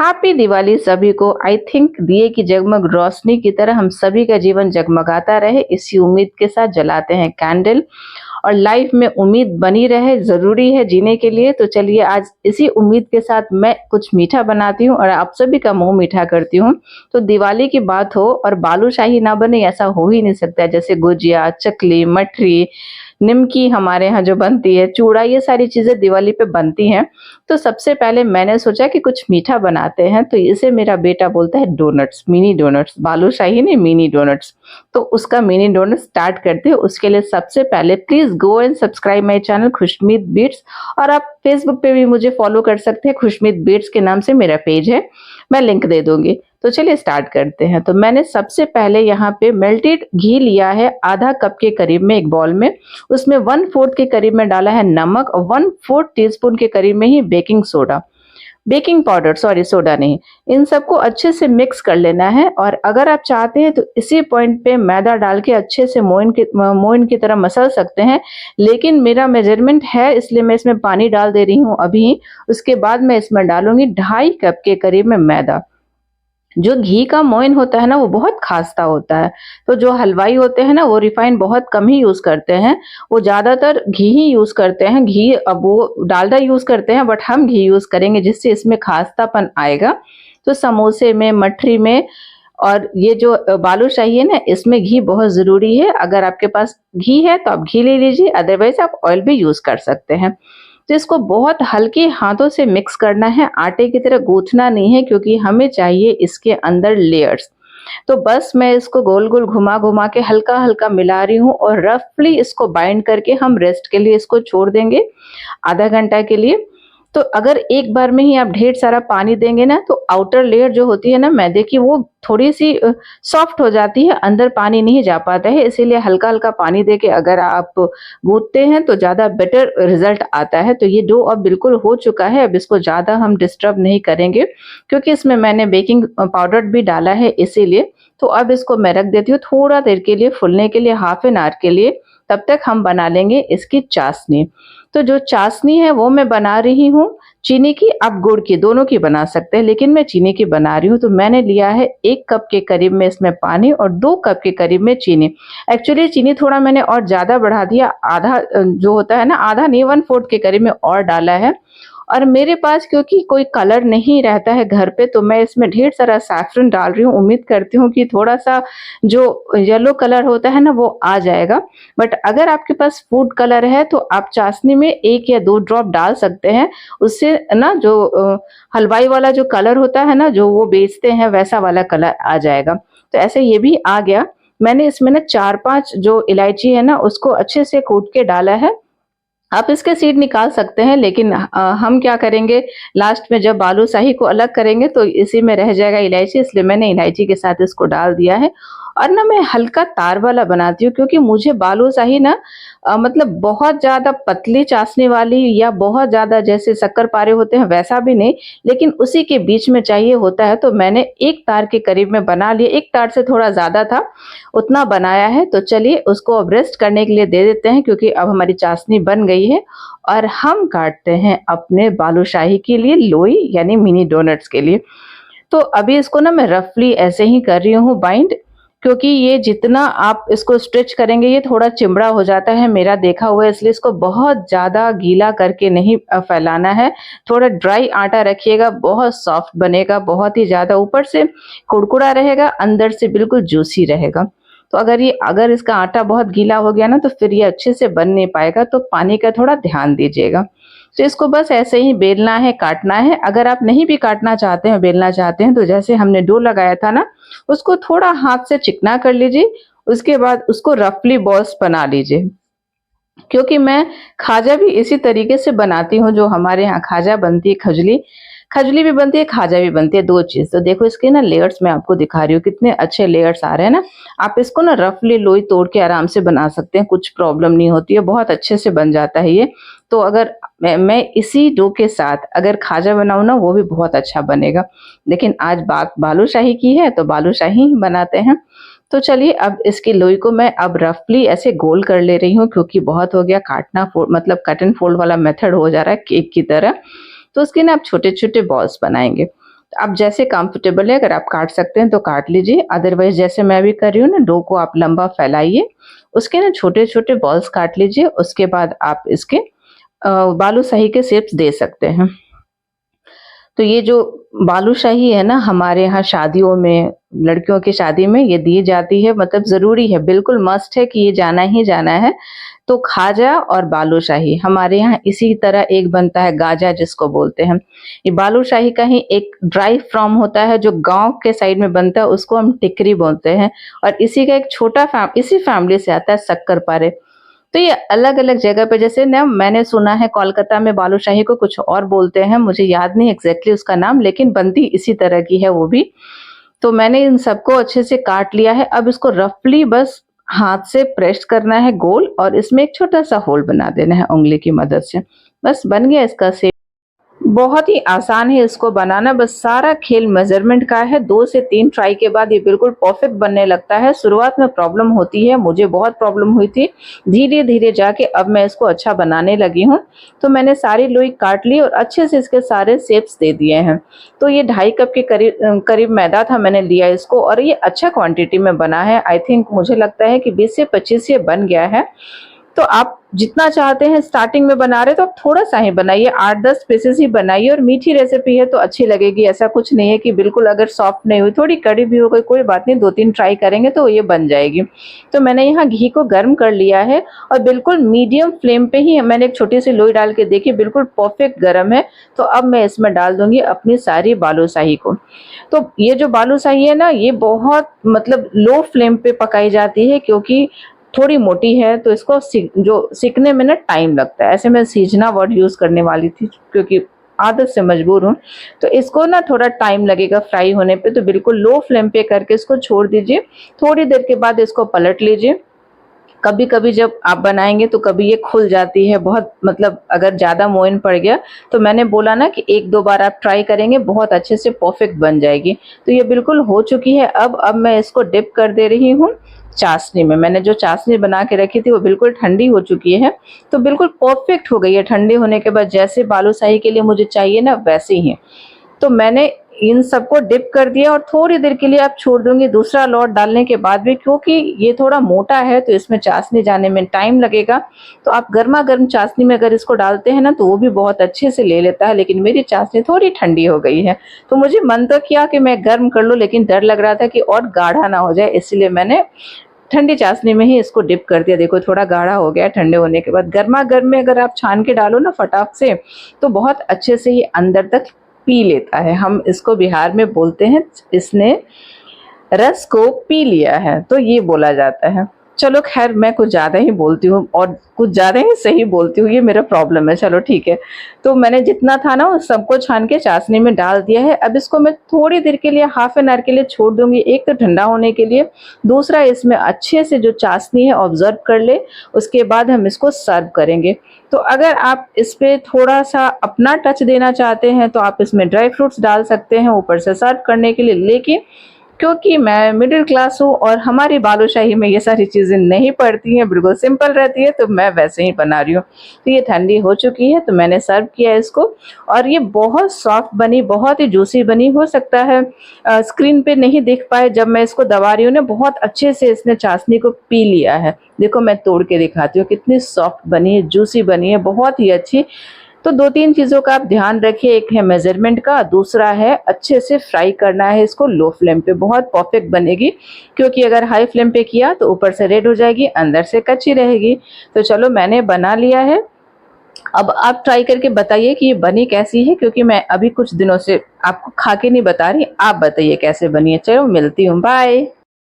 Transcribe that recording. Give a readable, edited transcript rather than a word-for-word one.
Happy Diwali सभी को। I think दिए की जगमग रोशनी की तरह हम सभी का जीवन जगमगाता रहे, इसी उम्मीद के साथ जलाते हैं कैंडल और लाइफ में उम्मीद बनी रहे, ज़रूरी है जीने के लिए। तो चलिए आज इसी उम्मीद के साथ मैं कुछ मीठा बनाती हूँ और आप सभी का मुँह मीठा करती हूँ। तो दिवाली की बात हो और बालूशाही ना बने ऐसा हो ही नहीं सकता। जैसे गुजिया, चकली, मठरी, निमकी हमारे यहाँ जो बनती है, चूड़ा, ये सारी चीज़ें दिवाली पे बनती हैं। तो सबसे पहले मैंने सोचा कि कुछ मीठा बनाते हैं, तो इसे मेरा बेटा बोलता है डोनट्स, मिनी डोनट्स, बालूशाही नहीं मिनी डोनट्स। तो उसका मिनी डोनट स्टार्ट करते हैं। उसके लिए सबसे पहले please go and subscribe my channel Khushmeet beats, और आप फेसबुक पे भी मुझे फॉलो कर सकते हैं, खुशमीत बीट्स के नाम से मेरा पेज है, मैं लिंक दे दूँगी। तो चलिए स्टार्ट करते हैं। तो मैंने सबसे पहले यहाँ पे मेल्टेड घी लिया है आधा कप के करीब में एक बाउल में, उसमें 1/4 के करीब में डाला है नमक और 1/4 टीस्पून के करीब में ही baking soda, baking powder, sorry soda नहीं। इन सबको अच्छे से मिक्स कर लेना है और अगर आप चाहते हैं तो इसी पॉइंट पे मैदा डाल के अच्छे से मोइन की तरह मसल सकते हैं, लेकिन मेरा मेजरमेंट है इसलिए मैं इसमें पानी डाल दे रही हूँ अभी। उसके बाद मैं इसमें डालूंगी 2.5 कप के करीब में मैदा। जो घी का मोइन होता है ना वो बहुत खास्ता होता है, तो जो हलवाई होते हैं ना वो रिफाइंड बहुत कम ही यूज़ करते हैं, वो ज़्यादातर घी ही यूज़ करते हैं। घी, अब वो डालडा यूज़ करते हैं बट हम घी यूज़ करेंगे जिससे इसमें खास्तापन आएगा। तो समोसे में, मठरी में और ये जो बालूशाही है ना, इसमें घी बहुत ज़रूरी है। अगर आपके पास घी है तो आप घी ले लीजिए, अदरवाइज़ आप ऑयल भी यूज़ कर सकते हैं। तो इसको बहुत हल्के हाथों से मिक्स करना है, आटे की तरह गूँथना नहीं है क्योंकि हमें चाहिए इसके अंदर लेयर्स। तो बस मैं इसको गोल-गोल घुमा-घुमा के हल्का-हल्का मिला रही हूँ और रफली इसको बाइंड करके हम रेस्ट के लिए इसको छोड़ देंगे आधा घंटा के लिए। तो अगर एक बार में ही आप ढेर सारा पानी देंगे ना तो आउटर लेयर जो होती है ना मैदे की, वो थोड़ी-सी सॉफ्ट हो जाती है, अंदर पानी नहीं जा पाता है। इसीलिए हल्का-हल्का पानी देके अगर आप गूँथते हैं तो ज़्यादा बेटर रिज़ल्ट आता है। तो ये डो अब बिल्कुल हो चुका है, अब इसको ज़्यादा हम डिस्टर्ब नहीं करेंगे क्योंकि इसमें मैंने बेकिंग पाउडर भी डाला है इसीलिए। तो अब इसको मैं रख देती हूँ थोड़ा देर के लिए फूलने के लिए, हाफ एन आवर के लिए। तब तक हम बना लेंगे इसकी चाशनी। तो जो चाशनी है वो मैं बना रही हूँ चीनी की, आप गुड़ की, दोनों की बना सकते हैं, लेकिन मैं चीनी की बना रही हूँ। तो मैंने लिया है 1 कप के करीब में इसमें पानी और 2 कप के करीब में चीनी। एक्चुअली चीनी थोड़ा मैंने और ज़्यादा बढ़ा दिया, आधा जो होता है ना, आधा नहीं 1/4 के करीब में और डाला है। और मेरे पास क्योंकि कोई कलर नहीं रहता है घर पे तो मैं इसमें ढेर सारा सैफ़रन डाल रही हूँ। उम्मीद करती हूँ कि थोड़ा-सा जो येलो कलर होता है ना वो आ जाएगा। बट अगर आपके पास फूड कलर है तो आप चाशनी में 1 या 2 ड्रॉप डाल सकते हैं। उससे ना जो हलवाई वाला जो कलर होता है ना, जो वो बेचते हैं, वैसा वाला कलर आ जाएगा। तो ऐसे ये भी आ गया। मैंने इसमें ना 4-5 जो इलायची है ना उसको अच्छे से कूट के डाला है। आप इसके सीड निकाल सकते हैं, लेकिन हम क्या करेंगे, लास्ट में जब बालूशाही को अलग करेंगे तो इसी में रह जाएगा इलायची, इसलिए मैंने इलायची के साथ इसको डाल दिया है। और ना मैं हल्का तार वाला बनाती हूँ क्योंकि मुझे बालूशाही ना मतलब बहुत ज़्यादा पतली चाशनी वाली या बहुत ज़्यादा जैसे शक्कर-पारे होते हैं वैसा भी नहीं, लेकिन उसी के बीच में चाहिए होता है। तो मैंने 1 तार के करीब में बना लिया, 1 तार से थोड़ा ज़्यादा था, उतना बनाया है। तो चलिए उसको अब रेस्ट करने के लिए दे देते हैं क्योंकि अब हमारी चाशनी बन गई है और हम काटते हैं अपने बालूशाही के लिए लोई, यानी मिनी डोनट्स के लिए। तो अभी इसको ना मैं रफली ऐसे ही कर रही हूँ बाइंड, क्योंकि ये जितना आप इसको स्ट्रेच करेंगे ये थोड़ा चिमड़ा हो जाता है, मेरा देखा हुआ है, इसलिए इसको बहुत ज़्यादा गीला करके नहीं फैलाना है। थोड़ा ड्राई आटा रखिएगा, बहुत सॉफ्ट बनेगा, बहुत ही ज़्यादा ऊपर से कुरकुरा रहेगा, अंदर से बिल्कुल जूसी रहेगा। तो अगर इसका आटा बहुत गीला हो गया ना तो फिर ये अच्छे से बन नहीं पाएगा, तो पानी का थोड़ा ध्यान दीजिएगा। तो इसको बस ऐसे ही बेलना है, काटना है। अगर आप नहीं भी काटना चाहते हैं, बेलना चाहते हैं, तो जैसे हमने डो लगाया था ना, उसको थोड़ा हाथ से चिकना कर लीजिए। उसके बाद उसको रफली बॉल्स बना लीजिए। क्योंकि मैं खाजा भी इसी तरीके से बनाती हूँ, जो हमारे यहाँ खाजा बनती है, खजली। खजली भी बनती है, खाजा भी बनती है, 2 चीज़। तो देखो इसके ना लेयर्स मैं आपको दिखा रही हूँ, कितने अच्छे लेयर्स आ रहे हैं ना। आप इसको ना रफली लोई तोड़ के आराम से बना सकते हैं, कुछ प्रॉब्लम नहीं होती है, बहुत अच्छे से बन जाता है ये। तो अगर मैं इसी डो के साथ अगर खाजा बनाऊँ ना, वो भी बहुत अच्छा बनेगा। लेकिन आज बात बालूशाही की है, तो बालूशाही ही बनाते हैं। तो चलिए अब इसकी लोई को मैं अब रफली ऐसे गोल कर ले रही हूँ क्योंकि बहुत हो गया काटना, मतलब कट एंड फोल्ड वाला मेथड हो जा रहा है केक की तरह। तो उसके ना आप छोटे-छोटे बॉल्स बनाएँगे। आप जैसे कंफर्टेबल है, अगर आप काट सकते हैं तो काट लीजिए, अदरवाइज जैसे मैं भी कर रही हूँ ना, डो को आप लंबा फैलाइए, उसके ना छोटे-छोटे बॉल्स काट लीजिए, उसके बाद आप इसके बालूशाही के शेप्स दे सकते हैं। तो ये जो बालूशाही है ना, हमारे यहाँ शादियों में, लड़कियों की शादी में ये दी जाती है, मतलब ज़रूरी है, बिल्कुल मस्ट है कि ये जाना ही जाना है। तो खाजा और बालूशाही हमारे यहाँ इसी तरह एक बनता है, गाजा जिसको बोलते हैं। ये बालूशाही का ही एक ड्राई फॉर्म होता है जो गाँव के साइड में बनता है, उसको हम टिकरी बोलते हैं, और इसी का एक छोटा इसी फैमिली से आता है शक्करपारे। तो ये अलग-अलग जगह पे, जैसे ना मैंने सुना है कोलकाता में बालूशाही को कुछ और बोलते हैं, मुझे याद नहीं एग्ज़ैक्टली उसका नाम, लेकिन बनती इसी तरह की है वो भी। तो मैंने इन सबको अच्छे से काट लिया है, अब इसको रफली बस हाथ से प्रेस करना है गोल, और इसमें एक छोटा-सा होल बना देना है उँगली की मदद से। बस बन गया इसका शेप। बहुत ही आसान है इसको बनाना, बस सारा खेल मेज़रमेंट का है। 2 से 3 ट्राई के बाद ये बिल्कुल परफेक्ट बनने लगता है। शुरुआत में प्रॉब्लम होती है, मुझे बहुत प्रॉब्लम हुई थी। धीरे-धीरे जाके अब मैं इसको अच्छा बनाने लगी हूँ। तो मैंने सारी लोई काट ली और अच्छे से इसके सारे शेप्स दे दिए हैं। तो ये 2.5 कप के करीब मैदा था, मैंने लिया इसको, और ये अच्छा क्वांटिटी में बना है। आई थिंक मुझे लगता है कि 20 से 25 ये बन गया है। तो आप जितना चाहते हैं, स्टार्टिंग में बना रहे तो आप थोड़ा-सा ही बनाइए, 8-10 पीसेस ही बनाइए, और मीठी रेसिपी है तो अच्छी लगेगी। ऐसा कुछ नहीं है कि बिल्कुल अगर सॉफ्ट नहीं हुई, थोड़ी कड़ी भी हो गई, कोई बात नहीं, 2-3 ट्राई करेंगे तो ये बन जाएगी। तो मैंने यहाँ घी को गर्म कर लिया है, और बिल्कुल मीडियम फ्लेम पे ही मैंने एक छोटी-सी लोई डाल के देखी, बिल्कुल परफेक्ट गरम है। तो अब मैं इसमें डाल दूँगी अपनी सारी बालूशाही को। तो ये जो बालूशाही है ना, ये बहुत मतलब लो फ्लेम पे पकाई जाती है, क्योंकि थोड़ी मोटी है, तो इसको सीखने में ना टाइम लगता है। ऐसे मैं सीजना वर्ड यूज़ करने वाली थी, क्योंकि आदत से मजबूर हूँ। तो इसको ना थोड़ा टाइम लगेगा फ्राई होने पे, तो बिल्कुल लो फ्लेम पे करके इसको छोड़ दीजिए। थोड़ी देर के बाद इसको पलट लीजिए। कभी-कभी जब आप बनाएँगे तो कभी ये खुल जाती है बहुत, मतलब अगर ज़्यादा मोयन पड़ गया, तो मैंने बोला ना कि 1-2 बार आप ट्राई करेंगे, बहुत अच्छे से परफेक्ट बन जाएगी। तो ये बिल्कुल हो चुकी है। अब मैं इसको डिप कर दे रही हूँ चाशनी में। मैंने जो चाशनी बना के रखी थी वो बिल्कुल ठंडी हो चुकी है, तो बिल्कुल परफेक्ट हो गई है। ठंडी होने के बाद जैसे बालूशाही के लिए मुझे चाहिए ना, वैसे ही। तो मैंने इन सबको डिप कर दिया, और थोड़ी देर के लिए आप छोड़ दूँगी दूसरा लॉट डालने के बाद भी, क्योंकि ये थोड़ा मोटा है तो इसमें चाशनी जाने में टाइम लगेगा। तो आप गरमा-गर्म चाशनी में अगर इसको डालते हैं ना, तो वो भी बहुत अच्छे से ले लेता है, लेकिन मेरी चाशनी थोड़ी ठंडी हो गई है। तो मुझे मन तो किया कि मैं गर्म कर लूँ, लेकिन डर लग रहा था कि और गाढ़ा ना हो जाए, इसलिए मैंने ठंडी चाशनी में ही इसको डिप कर दिया। देखो थोड़ा गाढ़ा हो गया ठंडे होने के बाद। गरमा-गर्म में अगर आप छान के डालो ना फटाक से, तो बहुत अच्छे से ये अंदर तक पी लेता है। हम इसको बिहार में बोलते हैं, इसने रस को पी लिया है, तो ये बोला जाता है। चलो ख़ैर, मैं कुछ ज़्यादा ही बोलती हूँ और कुछ ज़्यादा ही सही बोलती हूँ, ये मेरा प्रॉब्लम है। चलो ठीक है। तो मैंने जितना था ना उस सबको छान के चाशनी में डाल दिया है। अब इसको मैं थोड़ी देर के लिए, हाफ एन आवर के लिए छोड़ दूँगी। एक तो ठंडा होने के लिए, दूसरा इसमें अच्छे से जो चाशनी है ऑब्ज़र्व कर ले, उसके बाद हम इसको सर्व करेंगे। तो अगर आप इस पे थोड़ा-सा अपना टच देना चाहते हैं, तो आप इसमें ड्राई फ्रूट्स डाल सकते हैं ऊपर से सर्व करने के लिए। लेकिन क्योंकि मैं मिडिल क्लास हूँ और हमारी बालूशाही में ये सारी चीज़ें नहीं पड़ती हैं, बिल्कुल सिंपल रहती है, तो मैं वैसे ही बना रही हूँ। तो ये ठंडी हो चुकी है, तो मैंने सर्व किया इसको, और ये बहुत सॉफ्ट बनी, बहुत ही जूसी बनी। हो सकता है स्क्रीन पे नहीं दिख पाए, जब मैं इसको दबा रही हूँ ना, बहुत अच्छे से इसने चाशनी को पी लिया है। देखो मैं तोड़ के दिखाती हूँ, कितनी सॉफ्ट बनी है, जूसी बनी है, बहुत ही अच्छी। तो 2-3 चीज़ों का आप ध्यान रखिए, एक है मेज़रमेंट का, दूसरा है अच्छे से फ्राई करना है इसको लो फ्लेम पे, बहुत परफेक्ट बनेगी। क्योंकि अगर हाई फ्लेम पे किया तो ऊपर से रेड हो जाएगी, अंदर से कच्ची रहेगी। तो चलो मैंने बना लिया है। अब आप ट्राई करके बताइए कि ये बनी कैसी है, क्योंकि मैं अभी कुछ दिनों से आपको खा के नहीं बता रही, आप बताइए कैसे बनी है। चलो मिलती हूँ, बाय।